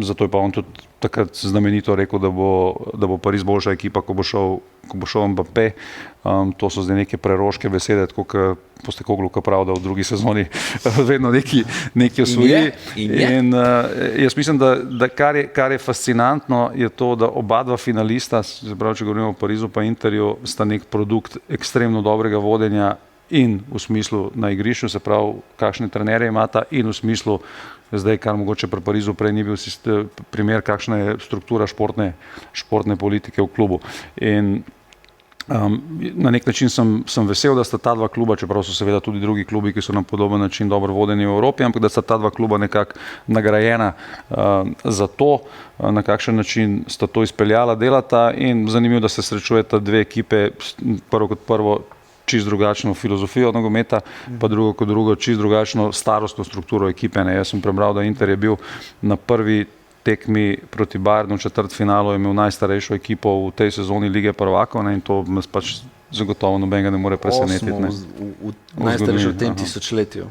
zato je pa on tudi takrat znamenito rekel, da bo Pariz boljša ekipa, ko bo šel Mbappé. To so zdaj neke preroške besede, tako kot Postecoglou pravi, da v drugi sezoni vedno neki osvoji. In jaz mislim, da kar je fascinantno, je to, da oba dva finalista, se pravi, če govorimo o Parizu pa Interju, sta nek produkt ekstremno dobrega vodenja in v smislu na igrišču, se pravi, kakšne trenerje imata, in v smislu zdaj, kar mogoče pri Parizu prej ni bil primer, kakšna je struktura športne politike v klubu. In na nek način sem vesel, da sta ta dva kluba, čeprav so seveda tudi drugi klubi, ki so na podoben način dobro vodeni v Evropi, ampak da sta ta dva kluba nekako nagrajena za to, na kakšen način sta to izpeljala, delata, in zanimivo, da se srečujeta dve ekipe, prvo kot prvo, čisto drugačno filozofijo nogometa, pa drugo kot drugo, čisto drugačno starostno strukturo ekipe. Jaz sem prebral, da Inter je bil na prvi tekmi proti Bayernu v četrtfinalu, je imel najstarejšo ekipo v tej sezoni Lige prvakov, in to me pač zagotovo nobenega ne more presenetiti. Najstarejšo v tem tisočletju.